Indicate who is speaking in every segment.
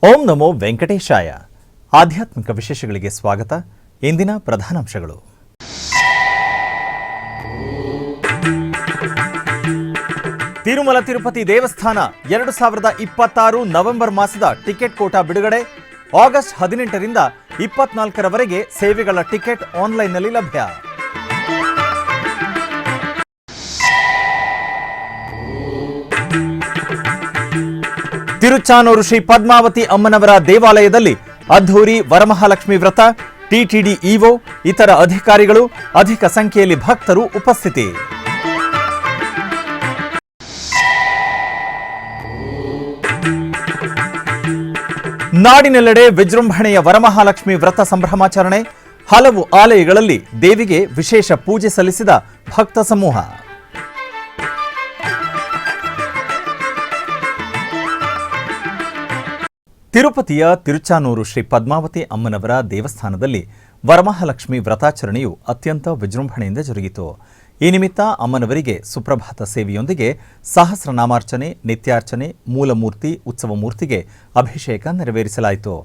Speaker 1: ಓಂ ನಮೋ ವೆಂಕಟೇಶಾಯ. ಆಧ್ಯಾತ್ಮಿಕ ವಿಶೇಷಗಳಿಗೆ ಸ್ವಾಗತ. ಇಂದಿನ ಪ್ರಧಾನಾಂಶಗಳು. ತಿರುಮಲ ತಿರುಪತಿ ದೇವಸ್ಥಾನ 2026 ನವೆಂಬರ್ ಮಾಸದ ಟಿಕೆಟ್ ಕೋಟಾ ಬಿಡುಗಡೆ. ಆಗಸ್ಟ್ 18ರಿಂದ 24ರವರೆಗೆ ಸೇವೆಗಳ ಟಿಕೆಟ್ ಆನ್ಲೈನ್ನಲ್ಲಿ ಲಭ್ಯ. ತಿರುಚಾನೂರು ಶ್ರೀ ಪದ್ಮಾವತಿ ಅಮ್ಮನವರ ದೇವಾಲಯದಲ್ಲಿ ಅದ್ಧೂರಿ ವರಮಹಾಲಕ್ಷ್ಮಿ ವ್ರತ. ಟಿಟಿಡಿ ಇಒ ಇತರ ಅಧಿಕಾರಿಗಳು, ಅಧಿಕ ಸಂಖ್ಯೆಯಲ್ಲಿ ಭಕ್ತರು ಉಪಸ್ಥಿತಿ. ನಾಡಿನೆಲ್ಲೆಡೆ ವಿಜೃಂಭಣೆಯ ವರಮಹಾಲಕ್ಷ್ಮಿ ವ್ರತ ಸಂಭ್ರಮಾಚರಣೆ. ಹಲವು ಆಲಯಗಳಲ್ಲಿ ದೇವಿಗೆ ವಿಶೇಷ ಪೂಜೆ ಸಲ್ಲಿಸಿದ ಭಕ್ತ ಸಮೂಹ. ತಿರುಪತಿಯ ತಿರುಚಾನೂರು ಶ್ರೀ ಪದ್ಮಾವತಿ ಅಮ್ಮನವರ ದೇವಸ್ಥಾನದಲ್ಲಿ ವರಮಹಾಲಕ್ಷ್ಮಿ ವ್ರತಾಚರಣೆಯು ಅತ್ಯಂತ ವಿಜೃಂಭಣೆಯಿಂದ ಜರುಗಿತು. ಈ ನಿಮಿತ್ತ ಅಮ್ಮನವರಿಗೆ ಸುಪ್ರಭಾತ ಸೇವೆಯೊಂದಿಗೆ ಸಹಸ್ರನಾಮಾರ್ಚನೆ, ನಿತ್ಯಾರ್ಚನೆ, ಮೂಲಮೂರ್ತಿ, ಉತ್ಸವ ಮೂರ್ತಿಗೆ ಅಭಿಷೇಕ ನೆರವೇರಿಸಲಾಯಿತು.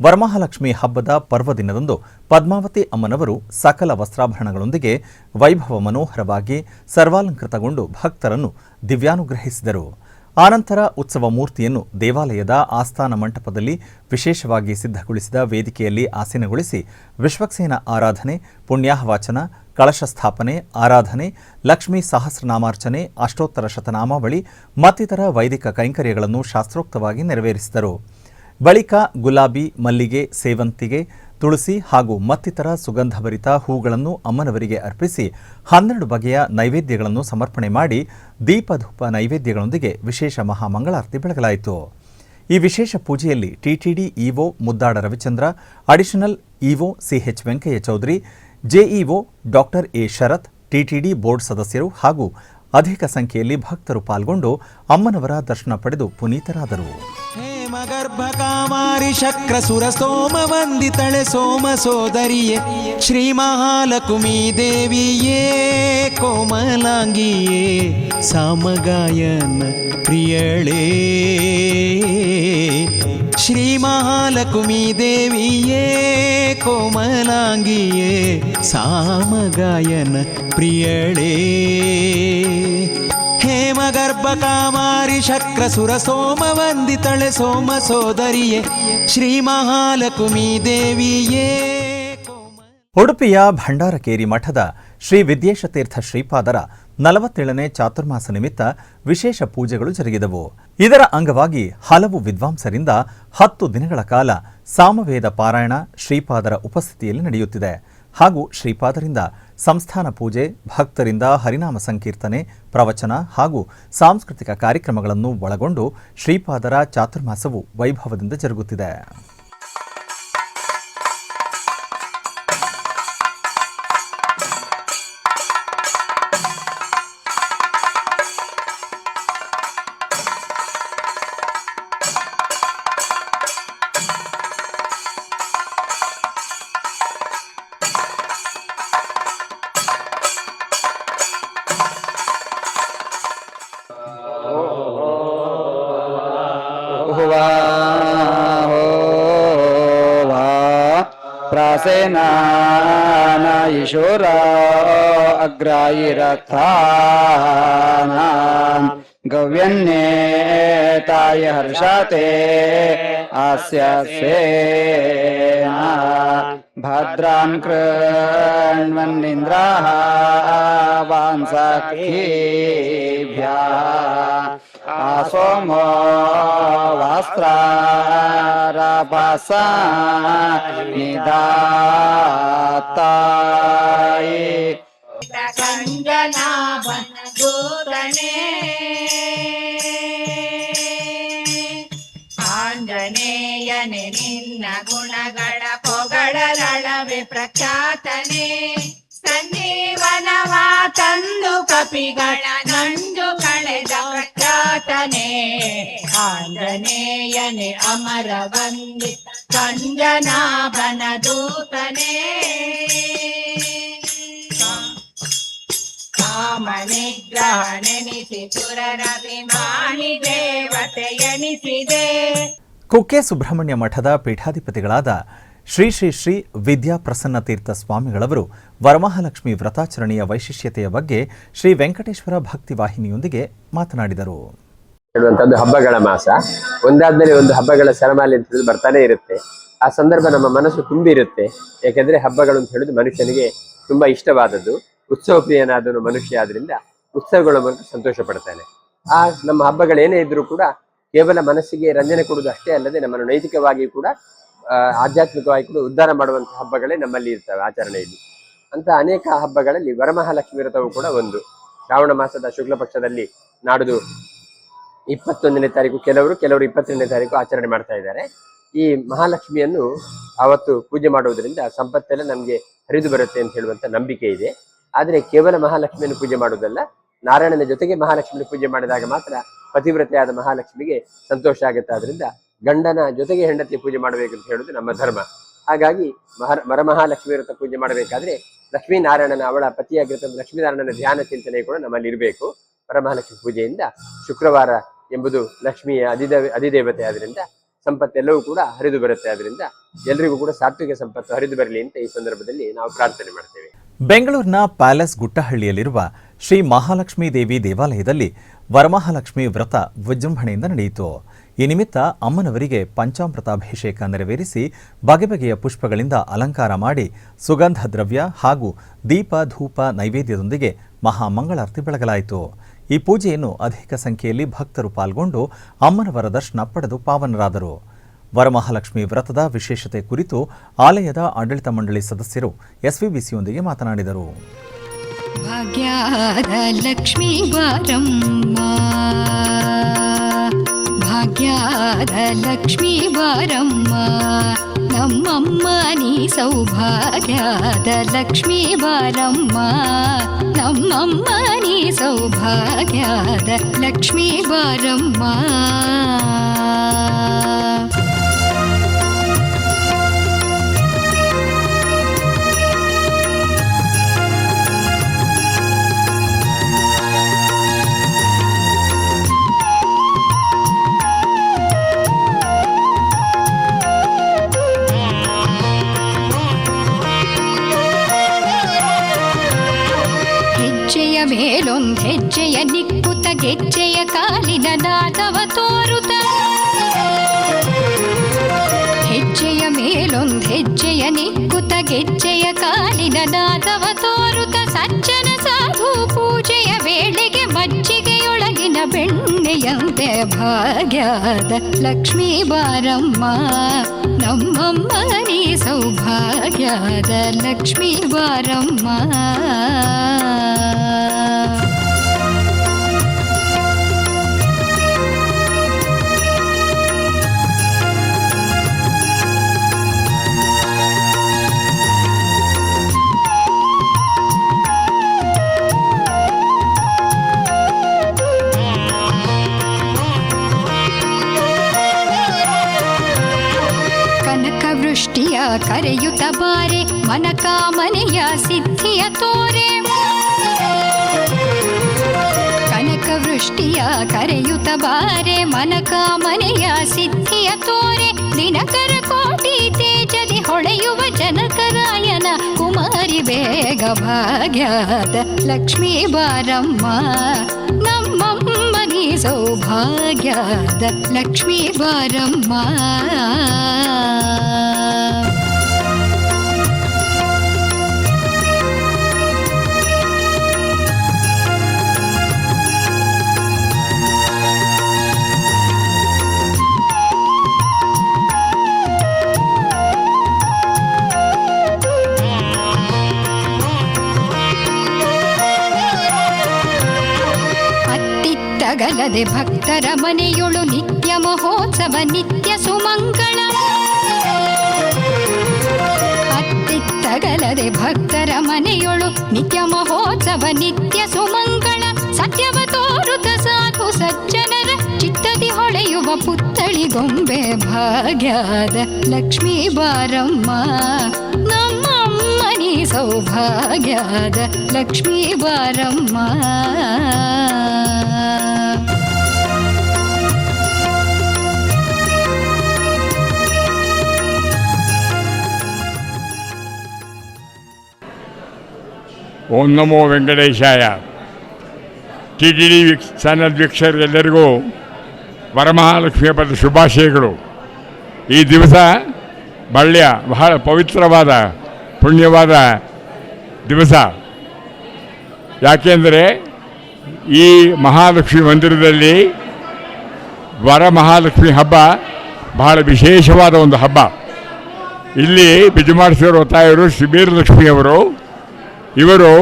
Speaker 1: ವರಮಹಾಲಕ್ಷ್ಮಿ ಹಬ್ಬದ ಪರ್ವದಿನದಂದು ಪದ್ಮಾವತಿ ಅಮ್ಮನವರು ಸಕಲ ವಸ್ತ್ರಾಭರಣಗಳೊಂದಿಗೆ ವೈಭವ ಮನೋಹರವಾಗಿ ಸರ್ವಾಲಂಕೃತಗೊಂಡು ಭಕ್ತರನ್ನು ದಿವ್ಯಾನುಗ್ರಹಿಸಿದರು. ಆನಂತರ ಉತ್ಸವ ಮೂರ್ತಿಯನ್ನು ದೇವಾಲಯದ ಆಸ್ಥಾನ ಮಂಟಪದಲ್ಲಿ ವಿಶೇಷವಾಗಿ ಸಿದ್ಧಗೊಳಿಸಿದ ವೇದಿಕೆಯಲ್ಲಿ ಆಸೀನಗೊಳಿಸಿ ವಿಶ್ವಕ್ಸೇನ ಆರಾಧನೆ, ಪುಣ್ಯಾಹವಾಚನ, ಕಳಶ ಸ್ಥಾಪನೆ, ಆರಾಧನೆ, ಲಕ್ಷ್ಮೀ ಸಹಸ್ರನಾಮಾರ್ಚನೆ, ಅಷ್ಟೋತ್ತರ ಶತನಾಮಾವಳಿ ಮತ್ತಿತರ ವೈದಿಕ ಕೈಂಕರ್ಯಗಳನ್ನು ಶಾಸ್ತ್ರೋಕ್ತವಾಗಿ ನೆರವೇರಿಸಿದರು. ಬಳಿಕ ಗುಲಾಬಿ, ಮಲ್ಲಿಗೆ, ಸೇವಂತಿಗೆ, ತುಳಸಿ ಹಾಗೂ ಮತ್ತಿತರ ಸುಗಂಧಭರಿತ ಹೂಗಳನ್ನು ಅಮ್ಮನವರಿಗೆ ಅರ್ಪಿಸಿ 12 ಬಗೆಯ ನೈವೇದ್ಯಗಳನ್ನು ಸಮರ್ಪಣೆ ಮಾಡಿ ದೀಪಧೂಪ ನೈವೇದ್ಯಗಳೊಂದಿಗೆ ವಿಶೇಷ ಮಹಾಮಂಗಳಾರತಿ ಬೆಳಗಲಾಯಿತು. ಈ ವಿಶೇಷ ಪೂಜೆಯಲ್ಲಿ TTD EO Muddada Ravichandra, additional EO CH Venkaiah Chowdary, JEO doctor A Sharath, TTD board ಸದಸ್ಯರು ಹಾಗೂ ಅಧಿಕ ಸಂಖ್ಯೆಯಲ್ಲಿ ಭಕ್ತರು ಪಾಲ್ಗೊಂಡು ಅಮ್ಮನವರ ದರ್ಶನ ಪಡೆದು ಪುನೀತರಾದರು.
Speaker 2: ಗರ್ಭ ಕಾಮಾರಿ ಶಕ್ರ ಸುರ ಸೋಮ ವಂದಿತಳೆ ಸೋಮ ಸೋದರಿಯೇ ಶ್ರೀ ಮಹಾಲಕ್ಷ್ಮೀ ದೇವಿಯೇ ಕೋಮಲಾಂಗಿಯೇ ಸಾಮಗಾಯನ ಪ್ರಿಯಳೇ ಶ್ರೀ ಮಹಾಲಕ್ಷ್ಮೀ ದೇವಿಯೇ ಕೋಮಲಾಂಗಿಯೇ ಸಾಮಗಾಯನ ಪ್ರಿಯಳೇ ಹೇಮಗರ್ಭ ಕಾಮಾರಿ ಶಕ್ರ ಸುರ ಸೋಮ ವಂದಿತಳೆ ಸೋಮ ಸೋದರಿಯೇ ಶ್ರೀ ಮಹಾಲಕ್ಷ್ಮೀ ದೇವಿಯೇ.
Speaker 1: ಉಡುಪಿಯ ಭಂಡಾರಕೇರಿ ಮಠದ ಶ್ರೀ ವಿದ್ಯೇಶತೀರ್ಥ ಶ್ರೀಪಾದರ 47ನೇ ಚಾತುರ್ಮಾಸ ನಿಮಿತ್ತ ವಿಶೇಷ ಪೂಜೆಗಳು ಜರುಗಿದವು. ಇದರ ಅಂಗವಾಗಿ ಹಲವು ವಿದ್ವಾಂಸರಿಂದ 10 ದಿನಗಳ ಕಾಲ ಸಾಮವೇದ ಪಾರಾಯಣ ಶ್ರೀಪಾದರ ಉಪಸ್ಥಿತಿಯಲ್ಲಿ ನಡೆಯುತ್ತಿದೆ ಹಾಗೂ ಶ್ರೀಪಾದರಿಂದ ಸಂಸ್ಥಾನ ಪೂಜೆ, ಭಕ್ತರಿಂದ ಹರಿನಾಮ ಸಂಕೀರ್ತನೆ, ಪ್ರವಚನ ಹಾಗೂ ಸಾಂಸ್ಕೃತಿಕ ಕಾರ್ಯಕ್ರಮಗಳನ್ನು ಒಳಗೊಂಡು ಶ್ರೀಪಾದರ ಚಾತುರ್ಮಾಸವು ವೈಭವದಿಂದ ಜರುಗುತ್ತಿದೆ.
Speaker 3: ಪ್ರಾಸೇನಾನ ಈಶೋರ ಅಗ್ರಾಯಿರಥಾನ ಗವ್ಯನ್ನೇತಾಯ ಹರ್ಷಾತೆ ಆಸ್ಯ ಸೇನ ಭದ್ರಾನ್ ಕೃಣ್ವನ್ನಿಂದ್ರಾಃ ವಾಂಸಖೀಭ್ಯಃ ಆಸೋಮೋ ವಾಸ್ತ್ರಾರಭಸ ನಿದಾತಾಯಿ
Speaker 4: ಕಂಜನಾಭನ ದೂತನೇ ಆಂಜನೇಯನೇ ನಿನ್ನ ಗುಣಗಳ ಪೊಗಳಲಳವೆ ಪ್ರಖ್ಯಾತನೇ ಸಂಜೀವನವ ತಂದು ಕಪಿಗಳ ನಂಜು ಕಳೆದ ಪ್ರಖ್ಯಾತನೇ ಆಂಜನೇಯನೇ ಅಮರ ವಂದಿತ ಕಂಜನಾಭನ ದೂತನೇ ಕಾಮನಿಗ್ರಹನೆನಿಸಿ ಸುರರಭಿಮಾನಿ ದೇವತೆಯನಿಸಿದೆ.
Speaker 1: ಕುಕ್ಕೆ ಸುಬ್ರಹ್ಮಣ್ಯ ಮಠದ ಪೀಠಾಧಿಪತಿಗಳಾದ ಶ್ರೀ ಶ್ರೀ ಶ್ರೀ ವಿದ್ಯಾಪ್ರಸನ್ನ ತೀರ್ಥ ಸ್ವಾಮಿಗಳವರು ವರಮಹಾಲಕ್ಷ್ಮಿ ವ್ರತಾಚರಣೆಯ ವೈಶಿಷ್ಟ್ಯತೆಯ ಬಗ್ಗೆ ಶ್ರೀ ವೆಂಕಟೇಶ್ವರ ಭಕ್ತಿ ವಾಹಿನಿಯೊಂದಿಗೆ ಮಾತನಾಡಿದರು.
Speaker 5: ಹೇಳುವಂಥದ್ದು ಹಬ್ಬಗಳ ಮಾಸ, ಒಂದಾದ್ಮೇಲೆ ಒಂದು ಹಬ್ಬಗಳ ಸರಮಾಲೆ ಅಂತ ಹೇಳಿ ಬರ್ತಾನೆ ಇರುತ್ತೆ. ಆ ಸಂದರ್ಭ ನಮ್ಮ ಮನಸ್ಸು ತುಂಬಿ ಇರುತ್ತೆ. ಯಾಕೆಂದ್ರೆ ಹಬ್ಬಗಳು ಅಂತ ಹೇಳಿದ್ರೆ ಮನುಷ್ಯನಿಗೆ ತುಂಬಾ ಇಷ್ಟವಾದದ್ದು. ಉತ್ಸವ ಪ್ರಿಯನಾದನು ಮನುಷ್ಯ ಆದ್ರಿಂದ ಉತ್ಸವಗಳ ಮೂಲಕ ಸಂತೋಷ ಪಡ್ತಾನೆ. ಆ ನಮ್ಮ ಹಬ್ಬಗಳೇನೇ ಇದ್ರೂ ಕೂಡ ಕೇವಲ ಮನಸ್ಸಿಗೆ ರಂಜನೆ ಕೊಡುವುದು ಅಷ್ಟೇ ಅಲ್ಲದೆ ನಮ್ಮನ್ನು ನೈತಿಕವಾಗಿ ಕೂಡ ಆಧ್ಯಾತ್ಮಿಕವಾಗಿ ಕೂಡ ಉದ್ಧಾರ ಮಾಡುವಂತಹ ಹಬ್ಬಗಳೇ ನಮ್ಮಲ್ಲಿ ಇರ್ತವೆ ಆಚರಣೆಯಲ್ಲಿ. ಅಂತ ಅನೇಕ ಹಬ್ಬಗಳಲ್ಲಿ ವರಮಹಾಲಕ್ಷ್ಮಿ ವ್ರತವು ಕೂಡ ಒಂದು. ಶ್ರಾವಣ ಮಾಸದ ಶುಕ್ಲ ಪಕ್ಷದಲ್ಲಿ ನಾಡುದು 21ನೇ ತಾರೀಕು, ಕೆಲವರು 22ನೇ ತಾರೀಕು ಆಚರಣೆ ಮಾಡ್ತಾ ಇದ್ದಾರೆ. ಈ ಮಹಾಲಕ್ಷ್ಮಿಯನ್ನು ಅವತ್ತು ಪೂಜೆ ಮಾಡುವುದರಿಂದ ಸಂಪತ್ತೆಲ್ಲ ನಮ್ಗೆ ಹರಿದು ಬರುತ್ತೆ ಅಂತ ಹೇಳುವಂತ ನಂಬಿಕೆ ಇದೆ. ಆದ್ರೆ ಕೇವಲ ಮಹಾಲಕ್ಷ್ಮಿಯನ್ನು ಪೂಜೆ ಮಾಡುವುದಲ್ಲ, ನಾರಾಯಣನ ಜೊತೆಗೆ ಮಹಾಲಕ್ಷ್ಮಿಯನ್ನು ಪೂಜೆ ಮಾಡಿದಾಗ ಮಾತ್ರ ಪತಿವ್ರತೆಯಾದ ಮಹಾಲಕ್ಷ್ಮಿಗೆ ಸಂತೋಷ ಆಗುತ್ತೆ. ಆದ್ರಿಂದ ಗಂಡನ ಜೊತೆಗೆ ಹೆಂಡತಿ ಪೂಜೆ ಮಾಡಬೇಕು ಅಂತ ಹೇಳುದು ನಮ್ಮ ಧರ್ಮ. ಹಾಗಾಗಿ ವರಮಹಾಲಕ್ಷ್ಮಿ ವ್ರತ ಪೂಜೆ ಮಾಡಬೇಕಾದ್ರೆ ಲಕ್ಷ್ಮೀನಾರಾಯಣನ, ಅವಳ ಪತಿಯಾಗಿರ್ತಕ್ಕಂಥ ಲಕ್ಷ್ಮೀನಾರಾಯಣನ ಧ್ಯಾನ ಚಿಂತನೆ ಕೂಡ ನಮ್ಮಲ್ಲಿ ಇರಬೇಕು. ವರಮಹಾಲಕ್ಷ್ಮಿ ಪೂಜೆಯಿಂದ ಶುಕ್ರವಾರ ಎಂಬುದು ಲಕ್ಷ್ಮಿಯ ಅಧಿದೇವತೆ ಆದ್ರಿಂದ ಸಂಪತ್ತೆಲ್ಲವೂ ಕೂಡ ಹರಿದು ಬರುತ್ತೆ. ಆದ್ರಿಂದ ಎಲ್ರಿಗೂ ಕೂಡ ಸಾತ್ವಿಕ ಸಂಪತ್ತು ಹರಿದು ಬರಲಿ ಅಂತ ಈ ಸಂದರ್ಭದಲ್ಲಿ ನಾವು ಪ್ರಾರ್ಥನೆ ಮಾಡ್ತೇವೆ.
Speaker 1: ಬೆಂಗಳೂರಿನ ಪ್ಯಾಲೇಸ್ ಗುಟ್ಟಹಳ್ಳಿಯಲ್ಲಿರುವ ಶ್ರೀ ಮಹಾಲಕ್ಷ್ಮೀ ದೇವಿ ದೇವಾಲಯದಲ್ಲಿ ವರಮಹಾಲಕ್ಷ್ಮಿ ವ್ರತ ವಿಜೃಂಭಣೆಯಿಂದ ನಡೆಯಿತು. ಈ ನಿಮಿತ್ತ ಅಮ್ಮನವರಿಗೆ ಪಂಚಾಮೃತಾಭಿಷೇಕ ನೆರವೇರಿಸಿ ಬಗೆ ಬಗೆಯ ಪುಷ್ಪಗಳಿಂದ ಅಲಂಕಾರ ಮಾಡಿ ಸುಗಂಧ ದ್ರವ್ಯ ಹಾಗೂ ದೀಪ ಧೂಪ ನೈವೇದ್ಯದೊಂದಿಗೆ ಮಹಾಮಂಗಳಾರತಿ ಬೆಳಗಲಾಯಿತು. ಈ ಪೂಜೆಯನ್ನು ಅಧಿಕ ಸಂಖ್ಯೆಯಲ್ಲಿ ಭಕ್ತರು ಪಾಲ್ಗೊಂಡು ಅಮ್ಮನವರ ದರ್ಶನ ಪಡೆದು ಪಾವನರಾದರು. ವರಮಹಾಲಕ್ಷ್ಮಿ ವ್ರತದ ವಿಶೇಷತೆ ಕುರಿತು ಆಲಯದ ಆಡಳಿತ ಮಂಡಳಿ ಸದಸ್ಯರು ಎಸ್ವಿಬಿಸಿಯೊಂದಿಗೆ ಮಾತನಾಡಿದರು.
Speaker 6: ಭಾಗ್ಯದ ಲಕ್ಷ್ಮೀ ಬಾರಮ್ಮ, ಭಾಗ್ಯದ ಲಕ್ಷ್ಮೀ ಬಾರಮ್ಮ, ನಮ್ಮಮ್ಮ ನೀ ಸೌಭಾಗ್ಯದ ಲಕ್ಷ್ಮೀ ಬಾರಮ್ಮ, ನಮ್ಮಮ್ಮ ನೀ ಸೌಭಾಗ್ಯದ ಲಕ್ಷ್ಮೀ ಬಾರಮ್ಮ. ಮೇಲೊಂದ್ ಹೆಜ್ಜೆಯ ನಿಕ್ಕುತ ಗೆಜ್ಜೆಯ ಕಾಲಿನ ನಾದವ ತೋರುತ, ಹೆಜ್ಜೆಯ ಮೇಲೊಂದ್ ಹೆಜ್ಜೆಯ ನಿಕ್ಕುತ ಗೆಜ್ಜೆಯ ಕಾಲಿನ ನಾದವ ತೋರುತ, ಸಜ್ಜನ ಸಾಧು ಪೂಜೆಯ ವೇಳೆಗೆ ಮಜ್ಜಿಗೆಯೊಳಗಿನ ಬೆಣ್ಣೆಯಂತೆ ಭಾಗ್ಯದ ಲಕ್ಷ್ಮೀ ಬಾರಮ್ಮ, ನಮ್ಮಮ್ಮ ನೀ ಸೌಭಾಗ್ಯದ ಲಕ್ಷ್ಮೀ ಬಾರಮ್ಮ. ವೃಷ್ಟಿಯ ಕರೆಯುತ್ತ ಬಾರೆ ಮನಕಾಮನೆಯ ಸಿದ್ಧಿಯ ತೋರೆ, ಕನಕ ವೃಷ್ಟಿಯ ಕರೆಯುತ್ತ ಬಾರೆ ಮನಕಾಮನೆಯ ಸಿದ್ಧಿಯ ತೋರೆ, ದಿನಕರ ಕೋಟಿ ತೇಜದಿ ಹೊಳೆಯುವ ಜನಕರಾಯನ ಕುಮಾರಿ ಬೇಗ ಭಾಗ್ಯದ ಲಕ್ಷ್ಮೀ ಬಾರಮ್ಮ, ನಮ್ಮಮ್ಮ ನೀ ಸೌಭಾಗ್ಯದ ಲಕ್ಷ್ಮೀ ಬಾರಮ್ಮ. ಅಗಲದೆ ಭಕ್ತರ ಮನೆಯೊಳು ನಿತ್ಯ ಮಹೋತ್ಸವ ನಿತ್ಯ ಸುಮಂಗಳ, ಅತ್ತಿತ್ತಗಲದೆ ಭಕ್ತರ ಮನೆಯೊಳು ನಿತ್ಯ ಮಹೋತ್ಸವ ನಿತ್ಯ ಸುಮಂಗಳ, ಸತ್ಯವ ತೋರುತ ಸಾಧು ಸಜ್ಜನರ ಚಿತ್ತದಿ ಹೊಳೆಯುವ ಪುತ್ತಳಿ ಗೊಂಬೆ ಭಾಗ್ಯದ ಲಕ್ಷ್ಮೀ ಬಾರಮ್ಮ, ನಮ್ಮಮ್ಮ ನೀ ಸೌಭಾಗ್ಯದ ಲಕ್ಷ್ಮೀ ಬಾರಮ್ಮ.
Speaker 7: ಓಂ ನಮೋ ವೆಂಕಟೇಶಾಯ. TTD ಚಾನಲ್ ವೀಕ್ಷಕರೆಲ್ಲರಿಗೂ ವರಮಹಾಲಕ್ಷ್ಮಿ ಹಬ್ಬದ ಶುಭಾಶಯಗಳು. ಈ ದಿವಸ ಬಹಳ ಪವಿತ್ರವಾದ ಪುಣ್ಯವಾದ ದಿವಸ. ಯಾಕೆಂದರೆ ಈ ಮಹಾಲಕ್ಷ್ಮಿ ಮಂದಿರದಲ್ಲಿ ವರಮಹಾಲಕ್ಷ್ಮಿ ಹಬ್ಬ ಬಹಳ ವಿಶೇಷವಾದ ಒಂದು ಹಬ್ಬ. ಇಲ್ಲಿ ಬಿಜಮಾಡಿಸಿರೋ ತಾಯಿಯವರು ಶ್ರೀ ಬೀರಲಕ್ಷ್ಮಿಯವರು, ಇವರು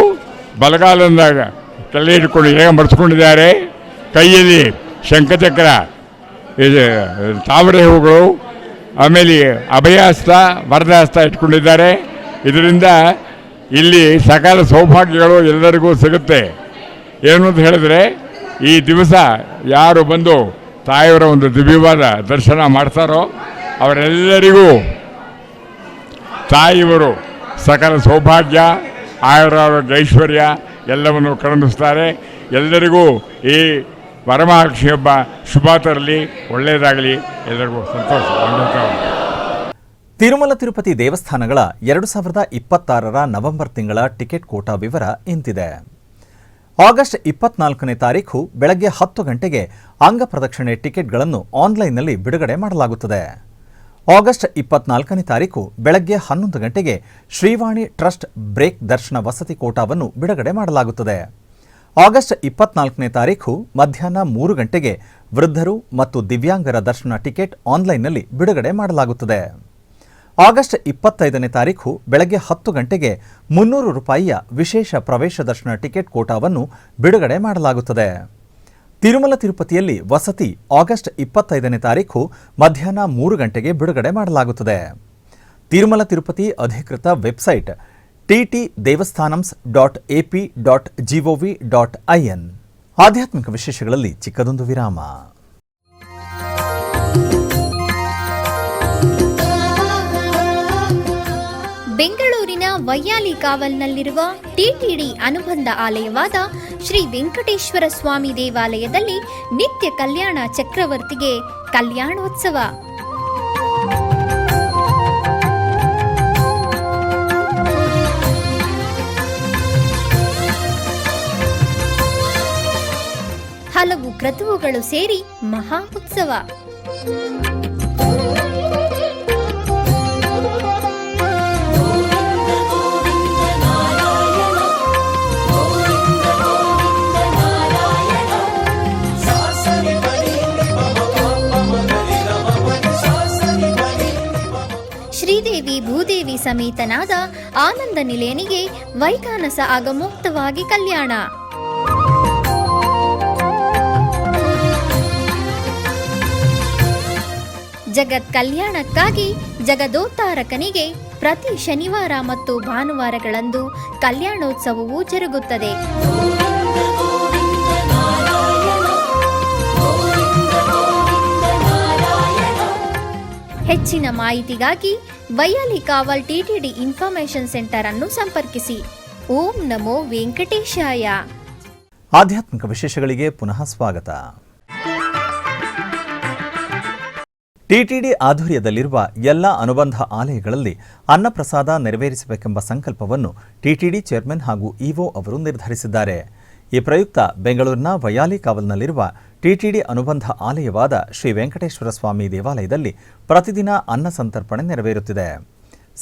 Speaker 7: ಬಲಗಾಲದಾಗ ಕಲೆ ಇಟ್ಕೊಂಡು ಹೇಗೆ ಮರೆಸ್ಕೊಂಡಿದ್ದಾರೆ. ಕೈಯಲ್ಲಿ ಶಂಖಚಕ್ರ, ತಾವರೆ ಹೂಗಳು, ಆಮೇಲೆ ಅಭಯಹಸ್ತ ವರದಹಸ್ತ ಇಟ್ಕೊಂಡಿದ್ದಾರೆ. ಇದರಿಂದ ಇಲ್ಲಿ ಸಕಲ ಸೌಭಾಗ್ಯಗಳು ಎಲ್ಲರಿಗೂ ಸಿಗುತ್ತೆ. ಏನು ಅಂತ ಹೇಳಿದ್ರೆ, ಈ ದಿವಸ ಯಾರು ಬಂದು ತಾಯಿಯವರ ಒಂದು ದಿವ್ಯವಾದ ದರ್ಶನ ಮಾಡ್ತಾರೋ ಅವರೆಲ್ಲರಿಗೂ ತಾಯಿಯವರು ಸಕಲ ಸೌಭಾಗ್ಯ, ಆಯುರಾರೋಗ್ಯ, ಐಶ್ವರ್ಯ ಎಲ್ಲವನ್ನು ಕರುಣಿಸ್ತಾರೆ. ಎಲ್ಲರಿಗೂ ಈ ವರಮಹಾಲಕ್ಷ್ಮಿ ಹಬ್ಬ ಶುಭ ತರಲಿ, ಒಳ್ಳೆಯದಾಗಲಿ, ಎಲ್ಲರಿಗೂ ಸಂತೋಷ.
Speaker 1: ತಿರುಮಲ ತಿರುಪತಿ ದೇವಸ್ಥಾನಗಳ 2026 ನವೆಂಬರ್ ತಿಂಗಳ ಟಿಕೆಟ್ ಕೋಟಾ ವಿವರ ಇಂತಿದೆ. ಆಗಸ್ಟ್ 24ನೇ ತಾರೀಖು ಬೆಳಗ್ಗೆ 10 ಗಂಟೆಗೆ ಅಂಗ ಪ್ರದಕ್ಷಿಣೆ ಟಿಕೆಟ್ಗಳನ್ನು ಆನ್ಲೈನ್ನಲ್ಲಿ ಬಿಡುಗಡೆ ಮಾಡಲಾಗುತ್ತದೆ. ಆಗಸ್ಟ್ 24ನೇ ತಾರೀಕು ಬೆಳಗ್ಗೆ 11 ಗಂಟೆಗೆ ಶ್ರೀವಾಣಿ ಟ್ರಸ್ಟ್ ಬ್ರೇಕ್ ದರ್ಶನ ವಸತಿ ಕೋಟಾವನ್ನು ಬಿಡುಗಡೆ ಮಾಡಲಾಗುತ್ತದೆ. ಆಗಸ್ಟ್ 24ನೇ ತಾರೀಕು ಮಧ್ಯಾಹ್ನ 3 ಗಂಟೆಗೆ ವೃದ್ಧರು ಮತ್ತು ದಿವ್ಯಾಂಗರ ದರ್ಶನ ಟಿಕೆಟ್ ಆನ್ಲೈನ್ನಲ್ಲಿ ಬಿಡುಗಡೆ ಮಾಡಲಾಗುತ್ತದೆ. ಆಗಸ್ಟ್ 25ನೇ ತಾರೀಕು ಬೆಳಗ್ಗೆ 10 ಗಂಟೆಗೆ 300 ರೂಪಾಯಿಯ ವಿಶೇಷ ಪ್ರವೇಶ ದರ್ಶನ ಟಿಕೆಟ್ ಕೋಟಾವನ್ನು ಬಿಡುಗಡೆ ಮಾಡಲಾಗುತ್ತದೆ. ತಿರುಮಲ ತಿರುಪತಿಯಲ್ಲಿ ವಸತಿ ಆಗಸ್ಟ್ 25ನೇ ತಾರೀಕು ಮಧ್ಯಾಹ್ನ 3 ಗಂಟೆಗೆ ಬಿಡುಗಡೆ ಮಾಡಲಾಗುತ್ತದೆ. ತಿರುಮಲ ತಿರುಪತಿ ಅಧಿಕೃತ ವೆಬ್ಸೈಟ್ ttdevastanams.ap.gov.in. ಆಧ್ಯಾತ್ಮಿಕ ವಿಶೇಷಗಳಲ್ಲಿ ಚಿಕ್ಕದೊಂದು ವಿರಾಮ.
Speaker 8: ಬೆಂಗಳೂರಿನ ವೈಯಾಲಿ ಕಾವಲ್ನಲ್ಲಿರುವ ಟಿಟಿಡಿ ಅನುಬಂಧ ಆಲಯವಾದ ಶ್ರೀ ವೆಂಕಟೇಶ್ವರ ಸ್ವಾಮಿ ದೇವಾಲಯದಲ್ಲಿ ನಿತ್ಯ ಕಲ್ಯಾಣ ಚಕ್ರವರ್ತಿಗೆ ಕಲ್ಯಾಣೋತ್ಸವ. ಹಲವು ಕ್ರತುವುಗಳು ಸೇರಿ ಮಹಾ ಉತ್ಸವ. ಶ್ರೀದೇವಿ ಭೂದೇವಿ ಸಮೇತನಾದ ಆನಂದ ನಿಲಯನಿಗೆ ವೈಖಾನಸ ಆಗಮೋಕ್ತವಾಗಿ ಕಲ್ಯಾಣ. ಜಗತ್ ಕಲ್ಯಾಣಕ್ಕಾಗಿ ಜಗದೋತ್ತಾರಕನಿಗೆ ಪ್ರತಿ ಶನಿವಾರ ಮತ್ತು ಭಾನುವಾರಗಳಂದು ಕಲ್ಯಾಣೋತ್ಸವವು ಜರುಗುತ್ತದೆ. ಹೆಚ್ಚಿನ ಮಾಹಿತಿಗಾಗಿ ವೈಯಾಲಿ ಕಾವಲ್ ಟಿಟಿಡಿ ಇನ್ಫಾರ್ಮೇಶನ್ ಸೆಂಟರ್ ಅನ್ನು ಸಂಪರ್ಕಿಸಿ. ಓಂ ನಮೋ ವೆಂಕಟೇಶಾಯ.
Speaker 1: ಆಧ್ಯಾತ್ಮಿಕ ವಿಶೇಷಗಳಿಗೆ ಪುನಃ ಸ್ವಾಗತ. ಟಿಟಿಡಿ ಆಧ್ವರ್ಯದಲ್ಲಿರುವ ಎಲ್ಲ ಅನುಬಂಧ ಆಲಯಗಳಲ್ಲಿ ಅನ್ನಪ್ರಸಾದ ನೆರವೇರಿಸಬೇಕೆಂಬ ಸಂಕಲ್ಪವನ್ನು ಟಿಟಿಡಿ ಚೇರ್ಮನ್ ಹಾಗೂ ಇಒ ಅವರು ನಿರ್ಧರಿಸಿದ್ದಾರೆ. ಈ ಪ್ರಯುಕ್ತ ಬೆಂಗಳೂರಿನ ವೈಯಾಲಿ ಕಾವಲ್ನಲ್ಲಿರುವ ಟಿಟಿಡಿ ಅನುಬಂಧ ಆಲಯವಾದ ಶ್ರೀ ವೆಂಕಟೇಶ್ವರ ಸ್ವಾಮಿ ದೇವಾಲಯದಲ್ಲಿ ಪ್ರತಿದಿನ ಅನ್ನ ಸಂತರ್ಪಣೆ ನೆರವೇರುತ್ತಿದೆ.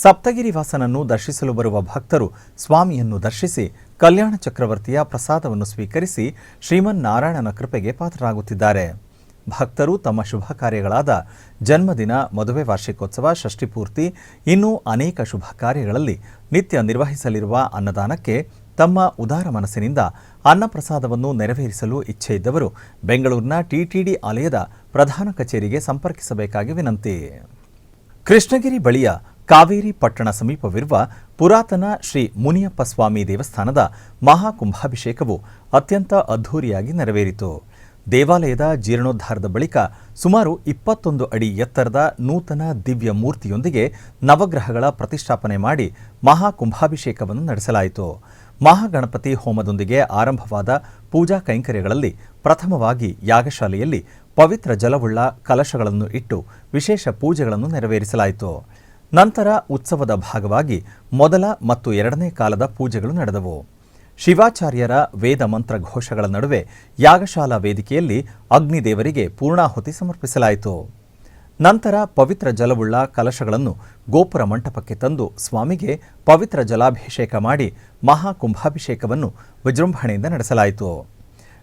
Speaker 1: ಸಪ್ತಗಿರಿ ವಾಸನನ್ನು ದರ್ಶಿಸಲು ಬರುವ ಭಕ್ತರು ಸ್ವಾಮಿಯನ್ನು ದರ್ಶಿಸಿ ಕಲ್ಯಾಣ ಚಕ್ರವರ್ತಿಯ ಪ್ರಸಾದವನ್ನು ಸ್ವೀಕರಿಸಿ ಶ್ರೀಮನ್ನಾರಾಯಣನ ಕೃಪೆಗೆ ಪಾತ್ರರಾಗುತ್ತಿದ್ದಾರೆ. ಭಕ್ತರು ತಮ್ಮ ಶುಭ ಕಾರ್ಯಗಳಾದ ಜನ್ಮದಿನ, ಮದುವೆ ವಾರ್ಷಿಕೋತ್ಸವ, ಷಷ್ಠಿಪೂರ್ತಿ ಇನ್ನೂ ಅನೇಕ ಶುಭ ಕಾರ್ಯಗಳಲ್ಲಿ ನಿತ್ಯ ನಿರ್ವಹಿಸಲಿರುವ ಅನ್ನದಾನಕ್ಕೆ ತಮ್ಮ ಉದಾರ ಮನಸ್ಸಿನಿಂದ ಅನ್ನಪ್ರಸಾದವನ್ನು ನೆರವೇರಿಸಲು ಇಚ್ಛೆ ಇದ್ದವರು ಬೆಂಗಳೂರಿನ ಟಿಟಿಡಿ ಆಲಯದ ಪ್ರಧಾನ ಕಚೇರಿಗೆ ಸಂಪರ್ಕಿಸಬೇಕಾಗಿ ವಿನಂತಿ. ಕೃಷ್ಣಗಿರಿ ಬಳಿಯ ಕಾವೇರಿ ಪಟ್ಟಣ ಸಮೀಪವಿರುವ ಪುರಾತನ ಶ್ರೀ ಮುನಿಯಪ್ಪ ಸ್ವಾಮಿ ದೇವಸ್ಥಾನದ ಮಹಾಕುಂಭಾಭಿಷೇಕವು ಅತ್ಯಂತ ಅದ್ಧೂರಿಯಾಗಿ ನೆರವೇರಿತು. ದೇವಾಲಯದ ಜೀರ್ಣೋದ್ಧಾರದ ಬಳಿಕ ಸುಮಾರು 21 ಅಡಿ ಎತ್ತರದ ನೂತನ ದಿವ್ಯ ಮೂರ್ತಿಯೊಂದಿಗೆ ನವಗ್ರಹಗಳ ಪ್ರತಿಷ್ಠಾಪನೆ ಮಾಡಿ ಮಹಾಕುಂಭಾಭಿಷೇಕವನ್ನು ನಡೆಸಲಾಯಿತು. ಮಹಾಗಣಪತಿ ಹೋಮದೊಂದಿಗೆ ಆರಂಭವಾದ ಪೂಜಾ ಕೈಂಕರ್ಯಗಳಲ್ಲಿ ಪ್ರಥಮವಾಗಿ ಯಾಗಶಾಲೆಯಲ್ಲಿ ಪವಿತ್ರ ಜಲವುಳ್ಳ ಕಲಶಗಳನ್ನು ಇಟ್ಟು ವಿಶೇಷ ಪೂಜೆಗಳನ್ನು ನೆರವೇರಿಸಲಾಯಿತು. ನಂತರ ಉತ್ಸವದ ಭಾಗವಾಗಿ ಮೊದಲ ಮತ್ತು ಎರಡನೇ ಕಾಲದ ಪೂಜೆಗಳು ನಡೆದವು. ಶಿವಾಚಾರ್ಯರ ವೇದ ಮಂತ್ರ ಘೋಷಗಳ ನಡುವೆ ಯಾಗಶಾಲಾ ವೇದಿಕೆಯಲ್ಲಿ ಅಗ್ನಿದೇವರಿಗೆ ಪೂರ್ಣಾಹುತಿ ಸಮರ್ಪಿಸಲಾಯಿತು. ನಂತರ ಪವಿತ್ರ ಜಲವುಳ್ಳ ಕಲಶಗಳನ್ನು ಗೋಪುರ ಮಂಟಪಕ್ಕೆ ತಂದು ಸ್ವಾಮಿಗೆ ಪವಿತ್ರ ಜಲಾಭಿಷೇಕ ಮಾಡಿ ಮಹಾಕುಂಭಾಭಿಷೇಕವನ್ನು ವಿಜೃಂಭಣೆಯಿಂದ ನಡೆಸಲಾಯಿತು.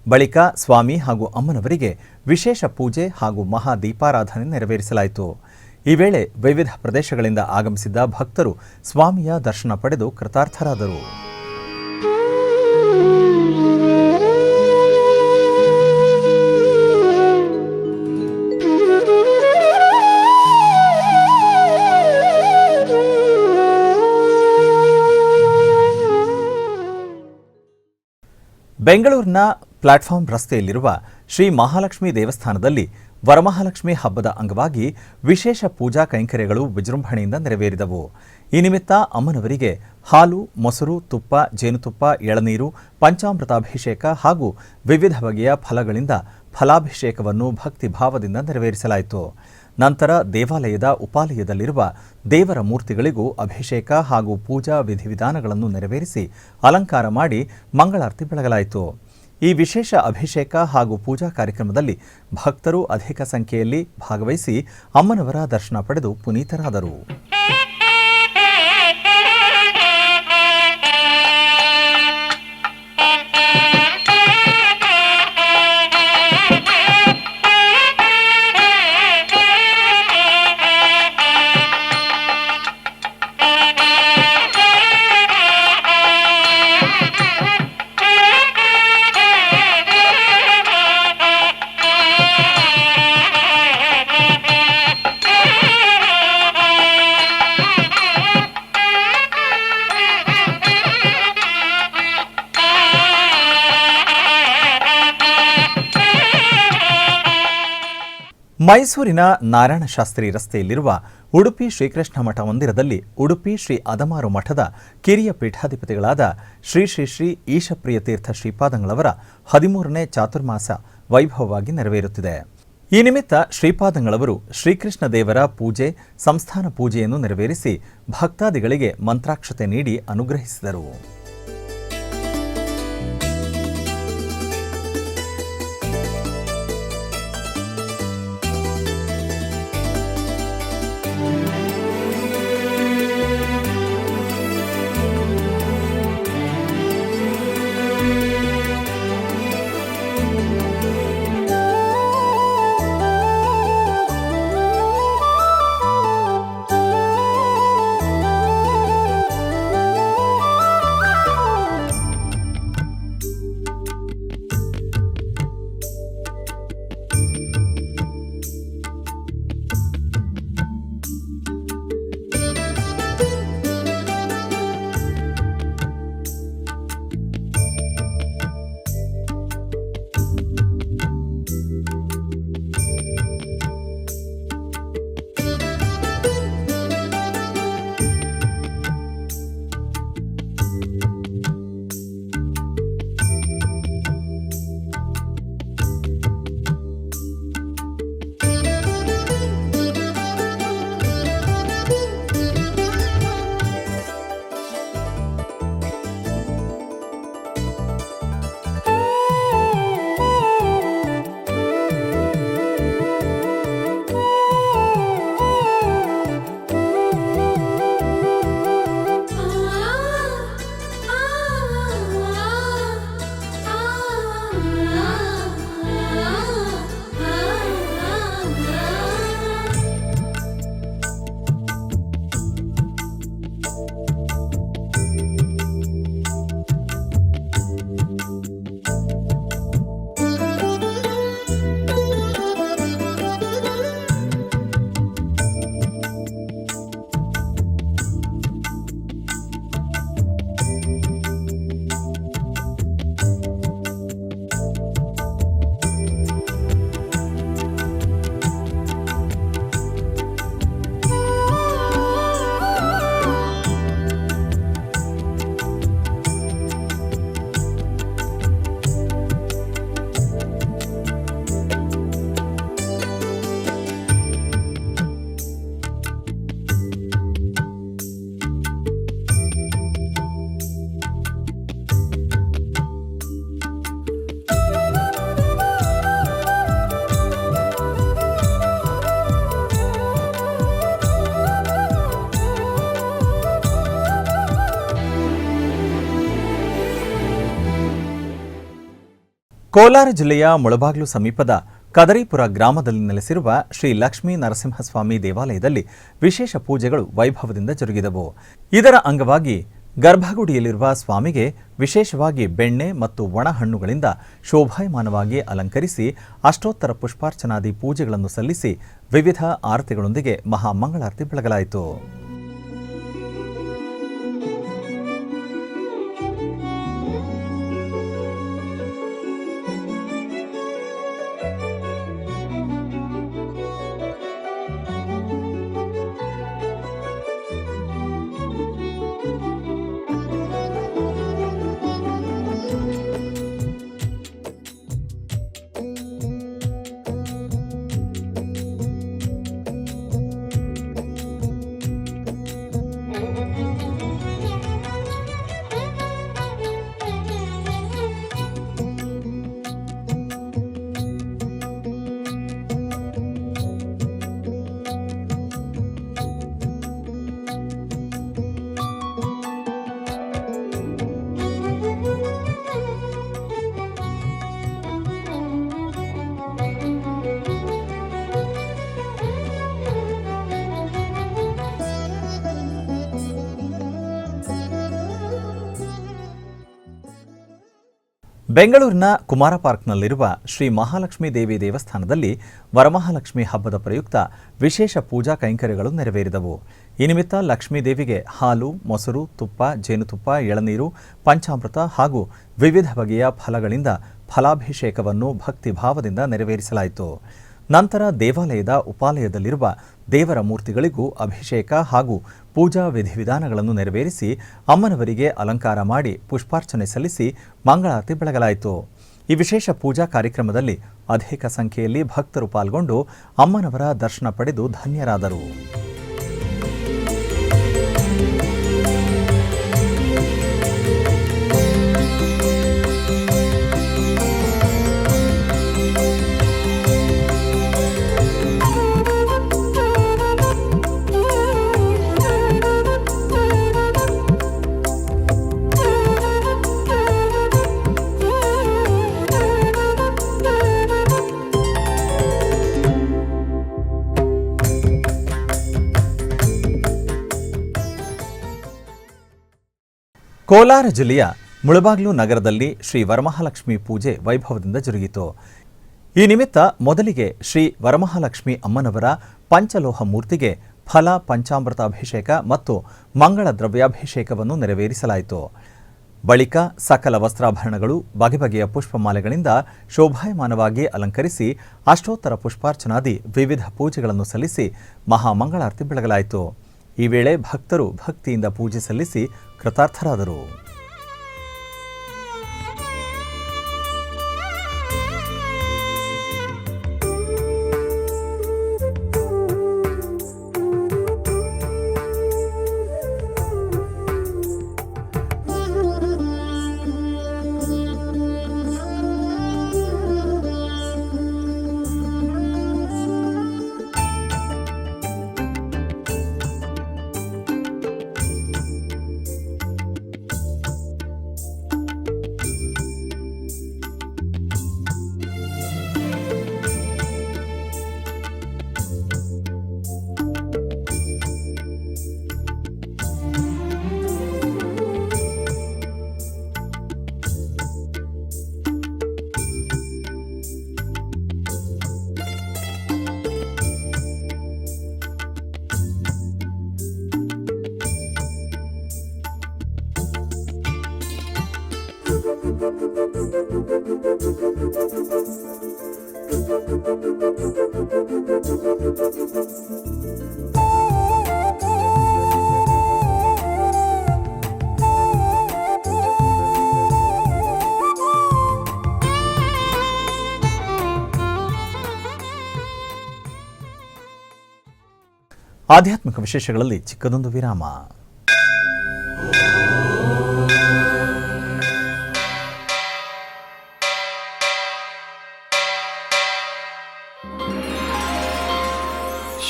Speaker 1: ಬಳಿಕ ಸ್ವಾಮಿ ಹಾಗೂ ಅಮ್ಮನವರಿಗೆ ವಿಶೇಷ ಪೂಜೆ ಹಾಗೂ ಮಹಾದೀಪಾರಾಧನೆ ನೆರವೇರಿಸಲಾಯಿತು. ಈ ವೇಳೆ ವಿವಿಧ ಪ್ರದೇಶಗಳಿಂದ ಆಗಮಿಸಿದ್ದ ಭಕ್ತರು ಸ್ವಾಮಿಯ ದರ್ಶನ ಪಡೆದು ಕೃತಾರ್ಥರಾದರು. ಬೆಂಗಳೂರಿನ ಪ್ಲಾಟ್ಫಾರ್ಮ್ ರಸ್ತೆಯಲ್ಲಿರುವ ಶ್ರೀ ಮಹಾಲಕ್ಷ್ಮಿ ದೇವಸ್ಥಾನದಲ್ಲಿ ವರಮಹಾಲಕ್ಷ್ಮಿ ಹಬ್ಬದ ಅಂಗವಾಗಿ ವಿಶೇಷ ಪೂಜಾ ಕೈಂಕರ್ಯಗಳು ವಿಜೃಂಭಣೆಯಿಂದ ನೆರವೇರಿದವು. ಈ ನಿಮಿತ್ತ ಅಮ್ಮನವರಿಗೆ ಹಾಲು, ಮೊಸರು, ತುಪ್ಪ, ಜೇನುತುಪ್ಪ, ಎಳನೀರು, ಪಂಚಾಮೃತಾಭಿಷೇಕ ಹಾಗೂ ವಿವಿಧ ಬಗೆಯ ಫಲಗಳಿಂದ ಫಲಾಭಿಷೇಕವನ್ನು ಭಕ್ತಿಭಾವದಿಂದ ನೆರವೇರಿಸಲಾಯಿತು. ನಂತರ ದೇವಾಲಯದ ಉಪಾಲಯದಲ್ಲಿರುವ ದೇವರ ಮೂರ್ತಿಗಳಿಗೂ ಅಭಿಷೇಕ ಹಾಗೂ ಪೂಜಾ ವಿಧಿವಿಧಾನಗಳನ್ನು ನೆರವೇರಿಸಿ ಅಲಂಕಾರ ಮಾಡಿ ಮಂಗಳಾರತಿ ಬೆಳಗಲಾಯಿತು. ಈ ವಿಶೇಷ ಅಭಿಷೇಕ ಹಾಗೂ ಪೂಜಾ ಕಾರ್ಯಕ್ರಮದಲ್ಲಿ ಭಕ್ತರು ಅಧಿಕ ಸಂಖ್ಯೆಯಲ್ಲಿ ಭಾಗವಹಿಸಿ ಅಮ್ಮನವರ ದರ್ಶನ ಪಡೆದು ಪುನೀತರಾದರು. ಮೈಸೂರಿನ ನಾರಾಯಣಶಾಸ್ತ್ರಿ ರಸ್ತೆಯಲ್ಲಿರುವ ಉಡುಪಿ ಶ್ರೀಕೃಷ್ಣ ಮಠ ಮಂದಿರದಲ್ಲಿ ಉಡುಪಿ ಶ್ರೀ ಅದಮಾರು ಮಠದ ಕಿರಿಯ ಪೀಠಾಧಿಪತಿಗಳಾದ ಶ್ರೀ ಶ್ರೀ ಶ್ರೀ ಈಶಪ್ರಿಯ ತೀರ್ಥ ಶ್ರೀಪಾದಂಗಳವರ 13ನೇ ಚಾತುರ್ಮಾಸ ವೈಭವವಾಗಿ ನೆರವೇರುತ್ತಿದೆ. ಈ ನಿಮಿತ್ತ ಶ್ರೀಪಾದಂಗಳವರು ಶ್ರೀಕೃಷ್ಣ ದೇವರ ಪೂಜೆ, ಸಂಸ್ಥಾನ ಪೂಜೆಯನ್ನು ನೆರವೇರಿಸಿ ಭಕ್ತಾದಿಗಳಿಗೆ ಮಂತ್ರಾಕ್ಷತೆ ನೀಡಿ ಅನುಗ್ರಹಿಸಿದರು. ಕೋಲಾರ ಜಿಲ್ಲೆಯ ಮುಳಬಾಗ್ಲು ಸಮೀಪದ ಕದರಿಪುರ ಗ್ರಾಮದಲ್ಲಿ ನೆಲೆಸಿರುವ ಶ್ರೀ ಲಕ್ಷ್ಮೀ ನರಸಿಂಹಸ್ವಾಮಿ ದೇವಾಲಯದಲ್ಲಿ ವಿಶೇಷ ಪೂಜೆಗಳು ವೈಭವದಿಂದ ಜರುಗಿದವು. ಇದರ ಅಂಗವಾಗಿ ಗರ್ಭಗುಡಿಯಲ್ಲಿರುವ ಸ್ವಾಮಿಗೆ ವಿಶೇಷವಾಗಿ ಬೆಣ್ಣೆ ಮತ್ತು ಒಣ ಹಣ್ಣುಗಳಿಂದ ಶೋಭಾಯಮಾನವಾಗಿ ಅಲಂಕರಿಸಿ ಅಷ್ಟೋತ್ತರ ಪುಷ್ಪಾರ್ಚನಾದಿ ಪೂಜೆಗಳನ್ನು ಸಲ್ಲಿಸಿ ವಿವಿಧ ಆರತಿಗಳೊಂದಿಗೆ ಮಹಾಮಂಗಳಾರತಿ ಬೆಳಗಲಾಯಿತು. ಬೆಂಗಳೂರಿನ ಕುಮಾರ ಪಾರ್ಕ್ನಲ್ಲಿರುವ ಶ್ರೀ ಮಹಾಲಕ್ಷ್ಮೀ ದೇವಿ ದೇವಸ್ಥಾನದಲ್ಲಿ ವರಮಹಾಲಕ್ಷ್ಮಿ ಹಬ್ಬದ ಪ್ರಯುಕ್ತ ವಿಶೇಷ ಪೂಜಾ ಕೈಂಕರ್ಯಗಳು ನೆರವೇರಿದವು. ಈ ನಿಮಿತ್ತ ಲಕ್ಷ್ಮೀ ದೇವಿಗೆ ಹಾಲು, ಮೊಸರು, ತುಪ್ಪ, ಜೇನುತುಪ್ಪ, ಎಳನೀರು, ಪಂಚಾಮೃತ ಹಾಗೂ ವಿವಿಧ ಬಗೆಯ ಫಲಗಳಿಂದ ಫಲಾಭಿಷೇಕವನ್ನು ಭಕ್ತಿಭಾವದಿಂದ ನೆರವೇರಿಸಲಾಯಿತು. ನಂತರ ದೇವಾಲಯದ ಉಪಾಲಯದಲ್ಲಿರುವ ದೇವರ ಮೂರ್ತಿಗಳಿಗೂ ಅಭಿಷೇಕ ಹಾಗೂ ಪೂಜಾ ವಿಧಿವಿಧಾನಗಳನ್ನು ನೆರವೇರಿಸಿ ಅಮ್ಮನವರಿಗೆ ಅಲಂಕಾರ ಮಾಡಿ ಪುಷ್ಪಾರ್ಚನೆ ಸಲ್ಲಿಸಿ ಮಂಗಳಾರತಿ ಬೆಳಗಲಾಯಿತು. ಈ ವಿಶೇಷ ಪೂಜಾ ಕಾರ್ಯಕ್ರಮದಲ್ಲಿ ಅಧಿಕ ಸಂಖ್ಯೆಯಲ್ಲಿ ಭಕ್ತರು ಪಾಲ್ಗೊಂಡು ಅಮ್ಮನವರ ದರ್ಶನ ಪಡೆದು ಧನ್ಯರಾದರು. ಕೋಲಾರ ಜಿಲ್ಲೆಯ ಮುಳಬಾಗ್ಲು ನಗರದಲ್ಲಿ ಶ್ರೀ ವರಮಹಾಲಕ್ಷ್ಮಿ ಪೂಜೆ ವೈಭವದಿಂದ ಜರುಗಿತು. ಈ ನಿಮಿತ್ತ ಮೊದಲಿಗೆ ಶ್ರೀ ವರಮಹಾಲಕ್ಷ್ಮಿ ಅಮ್ಮನವರ ಪಂಚಲೋಹ ಮೂರ್ತಿಗೆ ಫಲ ಪಂಚಾಮೃತ ಅಭಿಷೇಕ ಮತ್ತು ಮಂಗಳ ದ್ರವ್ಯಾಭಿಷೇಕವನ್ನು ನೆರವೇರಿಸಲಾಯಿತು. ಬಳಿಕ ಸಕಲ ವಸ್ತ್ರಾಭರಣಗಳು, ಬಗೆ ಬಗೆಯ ಪುಷ್ಪಮಾಲೆಗಳಿಂದ ಶೋಭಾಯಮಾನವಾಗಿ ಅಲಂಕರಿಸಿ ಅಷ್ಟೋತ್ತರ ಪುಷ್ಪಾರ್ಚನಾದಿ ವಿವಿಧ ಪೂಜೆಗಳನ್ನು ಸಲ್ಲಿಸಿ ಮಹಾಮಂಗಳಾರತಿ ಬೆಳಗಲಾಯಿತು. ಈ ವೇಳೆ ಭಕ್ತರು ಭಕ್ತಿಯಿಂದ ಪೂಜೆ ಸಲ್ಲಿಸಿ ಕೃತಾರ್ಥರಾದರು. ಆಧ್ಯಾತ್ಮಿಕ ವಿಶೇಷಗಳಲ್ಲಿ ಚಿಕ್ಕದೊಂದು ವಿರಾಮ.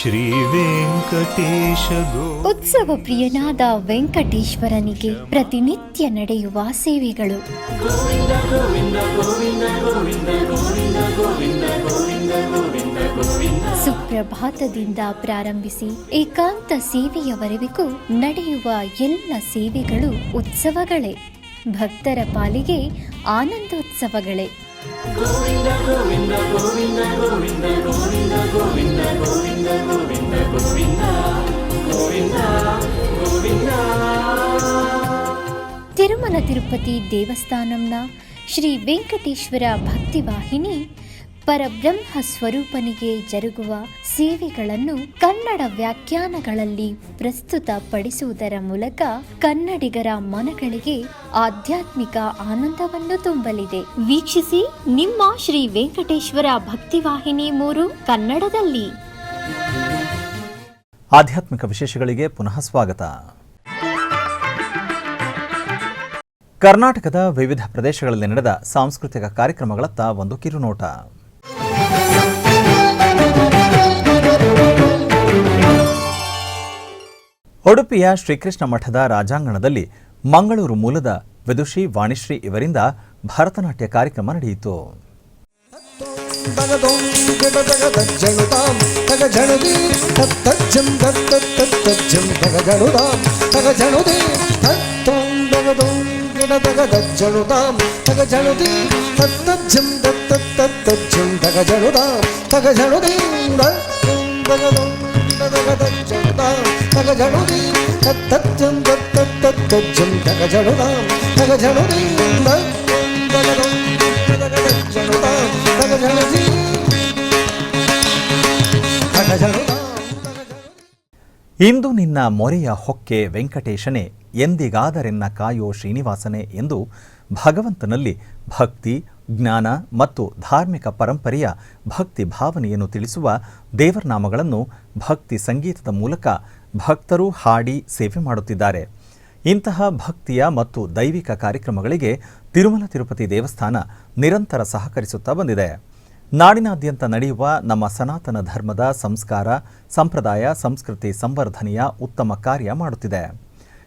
Speaker 9: ಶ್ರೀ ವೆಂಕಟೇಶ ಗೋ.
Speaker 8: ಉತ್ಸವ ಪ್ರಿಯನಾದ ವೆಂಕಟೇಶ್ವರನಿಗೆ ಪ್ರತಿನಿತ್ಯ ನಡೆಯುವ ಸೇವೆಗಳು. ಸುಪ್ರಭಾತದಿಂದ ಪ್ರಾರಂಭಿಸಿ ಏಕಾಂತ ಸೇವೆಯವರೆಗೂ ನಡೆಯುವ ಎಲ್ಲ ಸೇವೆಗಳು ಉತ್ಸವಗಳೇ. ಭಕ್ತರ ಪಾಲಿಗೆ ಆನಂದೋತ್ಸವಗಳೇ. ತಿರುಮಲ ತಿರುಪತಿ ದೇವಸ್ಥಾನಂನ ಶ್ರೀ ವೆಂಕಟೇಶ್ವರ ಭಕ್ತಿವಾಹಿನಿ ಪರಬ್ರಹ್ಮ ಸ್ವರೂಪನಿಗೆ ಜರುಗುವ ಸೇವೆಗಳನ್ನು ಕನ್ನಡ ವ್ಯಾಖ್ಯಾನಗಳಲ್ಲಿ ಪ್ರಸ್ತುತಪಡಿಸುವುದರ ಮೂಲಕ ಕನ್ನಡಿಗರ ಮನಗಳಿಗೆ ಆಧ್ಯಾತ್ಮಿಕ ಆನಂದವನ್ನು ತುಂಬಲಿದೆ. ವೀಕ್ಷಿಸಿ ನಿಮ್ಮ ಶ್ರೀ ವೆಂಕಟೇಶ್ವರ ಭಕ್ತಿವಾಹಿನಿ 3 ಕನ್ನಡದಲ್ಲಿ.
Speaker 1: ಆಧ್ಯಾತ್ಮಿಕ ವಿಶೇಷಗಳಿಗೆ ಪುನಃ ಸ್ವಾಗತ. ಕರ್ನಾಟಕದ ವಿವಿಧ ಪ್ರದೇಶಗಳಲ್ಲಿ ನಡೆದ ಸಾಂಸ್ಕೃತಿಕ ಕಾರ್ಯಕ್ರಮಗಳತ್ತ ಒಂದು ಕಿರುನೋಟ. ಉಡುಪಿಯ ಶ್ರೀಕೃಷ್ಣ ಮಠದ ರಾಜಾಂಗಣದಲ್ಲಿ ಮಂಗಳೂರು ಮೂಲದ ವಿದುಷಿ ವಾಣಿಶ್ರೀ ಇವರಿಂದ ಭರತನಾಟ್ಯ ಕಾರ್ಯಕ್ರಮ ನಡೆಯಿತು. ಇಂದು ನಿನ್ನ ಮೊರೆಯ ಹೊಕ್ಕೆ ವೆಂಕಟೇಶನೇ, ಎಂದಿಗಾದರೆನ್ನ ಕಾಯೋ ಶ್ರೀನಿವಾಸನೇ ಎಂದು ಭಗವಂತನಲ್ಲಿ ಭಕ್ತಿ, ಜ್ಞಾನ ಮತ್ತು ಧಾರ್ಮಿಕ ಪರಂಪರೆಯ ಭಕ್ತಿ ಭಾವನೆಯನ್ನು ತಿಳಿಸುವ ದೇವರನಾಮಗಳನ್ನು ಭಕ್ತಿ ಸಂಗೀತದ ಮೂಲಕ ಭಕ್ತರು ಹಾಡಿ ಸೇವೆ ಮಾಡುತ್ತಿದ್ದಾರೆ. ಇಂತಹ ಭಕ್ತಿಯ ಮತ್ತು ದೈವಿಕ ಕಾರ್ಯಕ್ರಮಗಳಿಗೆ ತಿರುಮಲ ತಿರುಪತಿ ದೇವಸ್ಥಾನ ನಿರಂತರ ಸಹಕರಿಸುತ್ತಾ ಬಂದಿದೆ. ನಾಡಿನಾದ್ಯಂತ ನಡೆಯುವ ನಮ್ಮ ಸನಾತನ ಧರ್ಮದ ಸಂಸ್ಕಾರ, ಸಂಪ್ರದಾಯ, ಸಂಸ್ಕೃತಿ ಸಂವರ್ಧನೆಯ ಉತ್ತಮ ಕಾರ್ಯ ಮಾಡುತ್ತಿದೆ.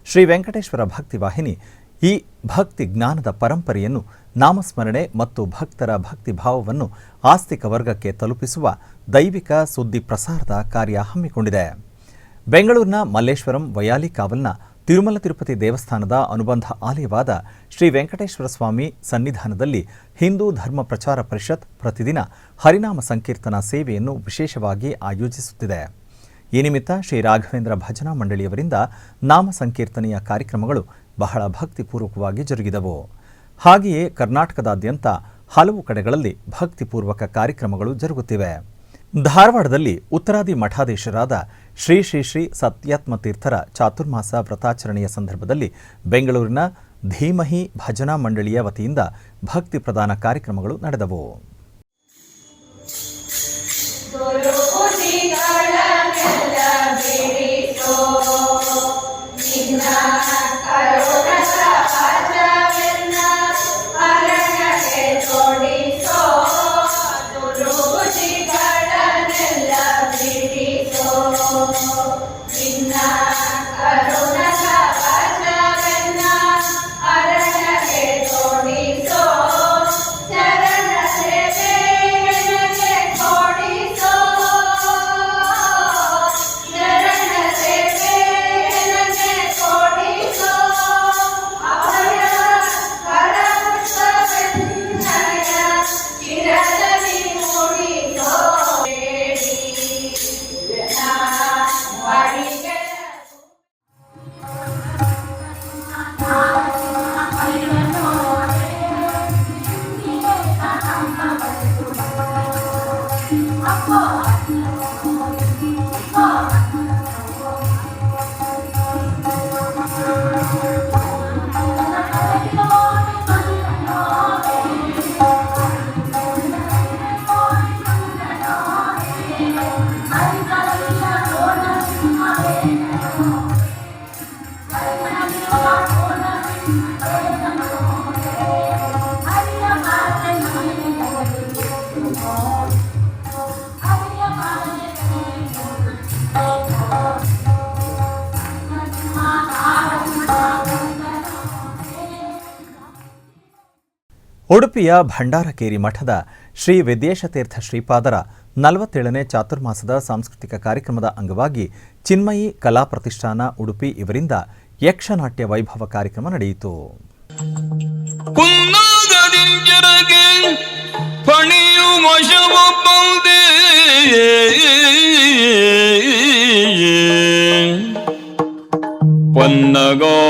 Speaker 1: ಶ್ರೀ ವೆಂಕಟೇಶ್ವರ ಭಕ್ತಿವಾಹಿನಿ ಈ ಭಕ್ತಿ ಜ್ಞಾನದ ಪರಂಪರೆಯನ್ನು, ನಾಮಸ್ಮರಣೆ ಮತ್ತು ಭಕ್ತರ ಭಕ್ತಿ ಭಾವವನ್ನು ಆಸ್ತಿಕ ವರ್ಗಕ್ಕೆ ತಲುಪಿಸುವ ದೈವಿಕ ಸುದ್ದಿ ಪ್ರಸಾರದ ಕಾರ್ಯ ಹಮ್ಮಿಕೊಂಡಿದೆ. ಬೆಂಗಳೂರಿನ ಮಲ್ಲೇಶ್ವರಂ ವಯಾಲಿ ಕಾವಲ್ನ ತಿರುಮಲ ತಿರುಪತಿ ದೇವಸ್ಥಾನದ ಅನುಬಂಧ ಆಲಯವಾದ ಶ್ರೀ ವೆಂಕಟೇಶ್ವರ ಸ್ವಾಮಿ ಸನ್ನಿಧಾನದಲ್ಲಿ ಹಿಂದೂ ಧರ್ಮ ಪ್ರಚಾರ ಪರಿಷತ್ ಪ್ರತಿದಿನ ಹರಿನಾಮ ಸಂಕೀರ್ತನಾ ಸೇವೆಯನ್ನು ವಿಶೇಷವಾಗಿ ಆಯೋಜಿಸುತ್ತಿದೆ. ಈ ನಿಮಿತ್ತ ಶ್ರೀ ರಾಘವೇಂದ್ರ ಭಜನಾ ಮಂಡಳಿಯವರಿಂದ ನಾಮ ಸಂಕೀರ್ತನೆಯ ಕಾರ್ಯಕ್ರಮಗಳು ಬಹಳ ಭಕ್ತಿಪೂರ್ವಕವಾಗಿ ಜರುಗಿದವು. ಹಾಗೆಯೇ ಕರ್ನಾಟಕದಾದ್ಯಂತ ಹಲವು ಕಡೆಗಳಲ್ಲಿ ಭಕ್ತಿಪೂರ್ವಕ ಕಾರ್ಯಕ್ರಮಗಳು ಜರುಗುತ್ತಿವೆ. ಧಾರವಾಡದಲ್ಲಿ ಉತ್ತರಾದಿ ಮಠಾಧೀಶರಾದ ಶ್ರೀ ಶ್ರೀ ಶ್ರೀ ಸತ್ಯಾತ್ಮ ತೀರ್ಥರ ಚಾತುರ್ಮಾಸ ವ್ರತಾಚರಣೆಯ ಸಂದರ್ಭದಲ್ಲಿ ಬೆಂಗಳೂರಿನ ಧೀಮಹಿ ಭಜನಾ ಮಂಡಳಿಯ ವತಿಯಿಂದ ಭಕ್ತಿ ಪ್ರದಾನ ಕಾರ್ಯಕ್ರಮಗಳು ನಡೆದವು. ಉಡುಪಿಯ ಭಂಡಾರಕೇರಿ ಮಠದ ಶ್ರೀ ವಿದ್ಯೇಶತೀರ್ಥ ಶ್ರೀಪಾದರ 47ನೇ ಚಾತುರ್ಮಾಸದ ಸಾಂಸ್ಕೃತಿಕ ಕಾರ್ಯಕ್ರಮದ ಅಂಗವಾಗಿ ಚಿನ್ಮಯಿ ಕಲಾ ಪ್ರತಿಷ್ಠಾನ ಉಡುಪಿ ಇವರಿಂದ ಯಕ್ಷನಾಟ್ಯ ವೈಭವ ಕಾರ್ಯಕ್ರಮ ನಡೆಯಿತು.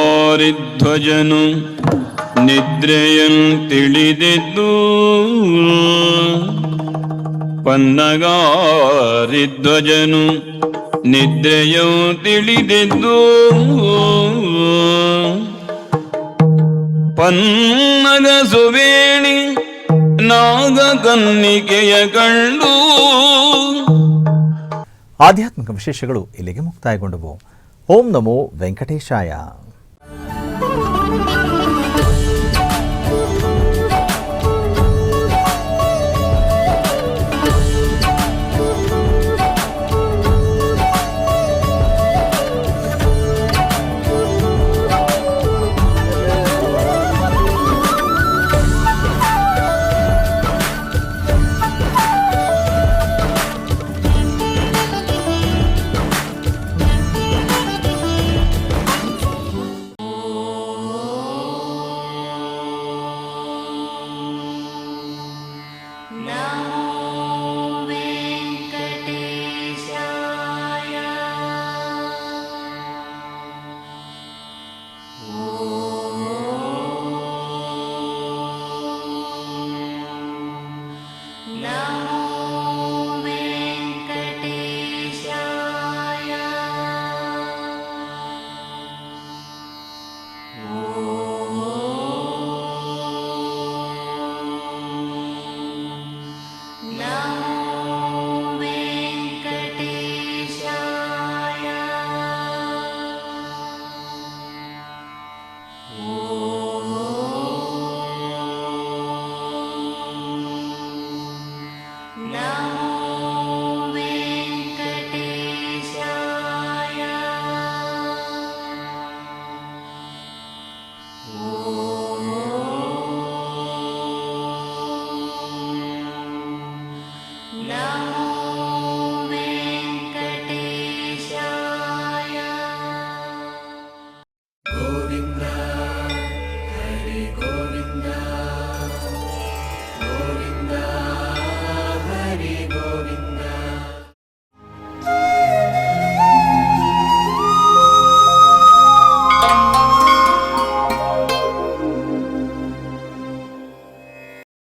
Speaker 10: ಪನ್ನಗಾರಿಧ್ವಜನು ನಿದ್ರೆಯನ್ ತಿಳಿದಿದ್ದು ಪನ್ನಗಾರಿಧ್ವಜನು ನಿದ್ರೆಯು ತಿಳಿದಿದ್ದು ಪನ್ನಗ ಸುವೇಣಿ ನಾಗ ಕನ್ನಿಕೆಯ ಕಂಡು.
Speaker 1: ಆಧ್ಯಾತ್ಮಿಕ ವಿಶೇಷಗಳು ಇಲ್ಲಿಗೆ ಮುಕ್ತಾಯಗೊಂಡವು. ಓಂ ನಮೋ ವೆಂಕಟೇಶಾಯ.